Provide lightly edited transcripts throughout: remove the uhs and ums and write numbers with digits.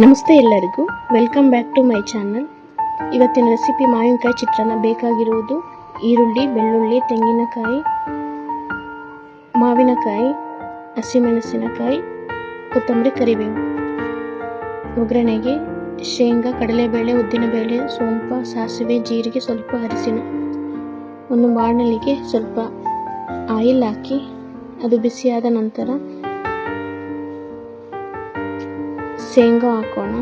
ನಮಸ್ತೆ ಎಲ್ಲರಿಗೂ, welcome back to my channel. ಇವತ್ತಿನ ರೆಸಿಪಿ ಮಾವಿನಕಾಯಿ ಚಿತ್ರಾನ್ನ. ಬೇಕಾಗಿರುವುದು ಈರುಳ್ಳಿ, ಬೆಳ್ಳುಳ್ಳಿ, ತೆಂಗಿನಕಾಯಿ, ಮಾವಿನಕಾಯಿ, ಹಸಿಮೆಣಸಿನಕಾಯಿ, ಕೊತ್ತಂಬರಿ, ಕರಿಬೇವು. ಒಗ್ಗರಣೆಗೆ ಶೇಂಗಾ, ಕಡಲೆಬೇಳೆ, ಉದ್ದಿನಬೇಳೆ, ಸೋಂಪು, ಸಾಸಿವೆ, ಜೀರಿಗೆ, ಸ್ವಲ್ಪ ಅರಿಶಿನ. ಒಂದು ಬಾಣಲಿಗೆ ಸ್ವಲ್ಪ ಆಯಿಲ್ ಹಾಕಿ ಅದು ಬಿಸಿಯಾದ ನಂತರ ಶೇಂಗಾ ಹಾಕೋಣ.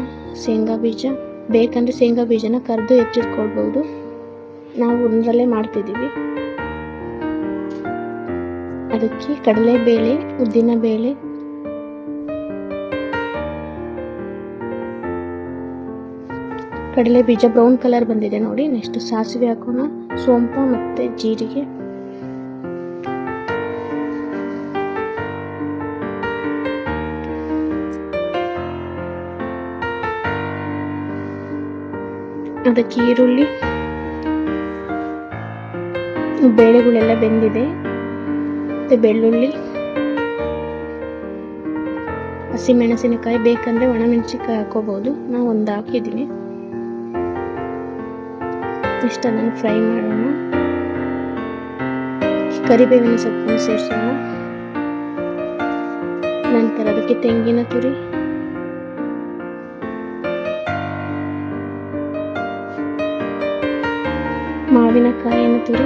ಶೇಂಗಾ ಬೀಜ ಬೇಕಂದ್ರೆ ಶೇಂಗಾ ಬೀಜನ ಕರೆದು ಎತ್ತಿಟ್ಕೊಳ್ಬಹುದು. ನಾವು ಒಂದರಲ್ಲೇ ಮಾಡ್ತಿದ್ದೀವಿ. ಅದಕ್ಕೆ ಕಡಲೆಬೇಳೆ, ಉದ್ದಿನಬೇಳೆ, ಕಡಲೆ ಬೀಜ ಬ್ರೌನ್ ಕಲರ್ ಬಂದಿದೆ ನೋಡಿ. ನೆಕ್ಸ್ಟ್ ಸಾಸಿವೆ ಹಾಕೋಣ, ಸೋಂಪು ಮತ್ತೆ ಜೀರಿಗೆ, ಅದಕ್ಕೆ ಈರುಳ್ಳಿ, ಬೇಳೆಗಳೆಲ್ಲ ಬೆಂದಿದೆ. ಮತ್ತೆ ಬೆಳ್ಳುಳ್ಳಿ, ಹಸಿಮೆಣಸಿನಕಾಯಿ, ಬೇಕಂದ್ರೆ ಒಣಮೆಣಸಿನಕಾಯಿ ಹಾಕೋಬಹುದು. ನಾವು ಒಂದು ಹಾಕಿದ್ದೀನಿ. ಇಷ್ಟ ಅದನ್ನು ಫ್ರೈ ಮಾಡೋಣ. ಕರಿಬೇವಿನ ಸೊಪ್ಪನ್ನು ಸೇರಿಸೋಣ. ನಂತರ ಅದಕ್ಕೆ ತೆಂಗಿನ ತುರಿ, ಮಾವಿನಕಾಯಿಯನ್ನು ತುರಿ.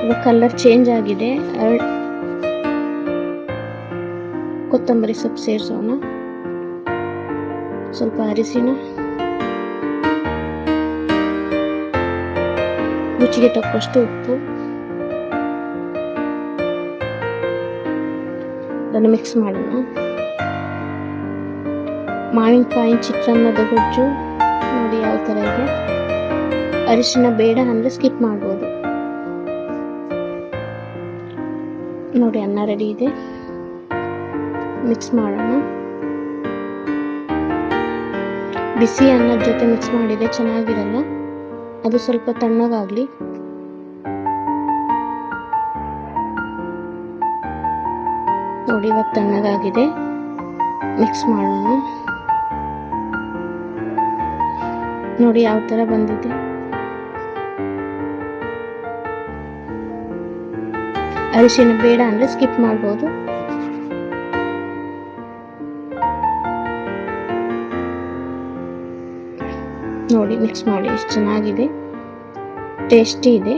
ಇವಾಗ ಕಲರ್ ಚೇಂಜ್ ಆಗಿದೆ. ಕೊತ್ತಂಬರಿ ಸೊಪ್ಪು ಸೇರಿಸೋಣ. ಸ್ವಲ್ಪ ಅರಿಶಿನ, ರುಚಿಗೆ ತಕ್ಕಷ್ಟು ಉಪ್ಪು. ಅದನ್ನು ಮಿಕ್ಸ್ ಮಾಡೋಣ. ಮಾವಿನಕಾಯಿ ಚಿತ್ರಾನ್ನದ ಗೊಜ್ಜು ನೋಡಿ ಯಾವ ತರ ಇದೆ. ಅರಿಶಿನ ಬೇಡ ಅಂದ್ರೆ ಸ್ಕಿಪ್ ಮಾಡ್ಬೋದು. ನೋಡಿ ಅನ್ನ ರೆಡಿ ಇದೆ. ಮಿಕ್ಸ್ ಮಾಡೋಣ. ಬಿಸಿ ಅನ್ನದ ಜೊತೆ ಮಿಕ್ಸ್ ಮಾಡಿದ್ರೆ ಚೆನ್ನಾಗಿರಲ್ಲ. ಅದು ಸ್ವಲ್ಪ ತಣ್ಣಗಾಗ್ಲಿ. ನೋಡಿ ಇವಾಗ ತಣ್ಣಗಾಗಿದೆ. ಮಿಕ್ಸ್ ಮಾಡೋಣ. ನೋಡಿ ಯಾವ ತರ ಬಂದಿದೆ. ಅರಿಶಿನ ಬೇಡ ಅಂದ್ರೆ ಸ್ಕಿಪ್ ಮಾಡ್ಬೋದು. ನೋಡಿ ಮಿಕ್ಸ್ ಮಾಡಿ ಎಷ್ಟು ಚೆನ್ನಾಗಿದೆ, ಟೇಸ್ಟಿ ಇದೆ.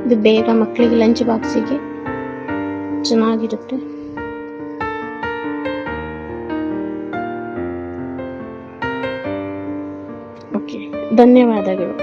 ಇದು ಬೇಗ ಮಕ್ಕಳಿಗೆ ಲಂಚ್ ಬಾಕ್ಸಿಗೆ ಚೆನ್ನಾಗಿರುತ್ತೆ. ಓಕೆ, ಧನ್ಯವಾದಗಳು.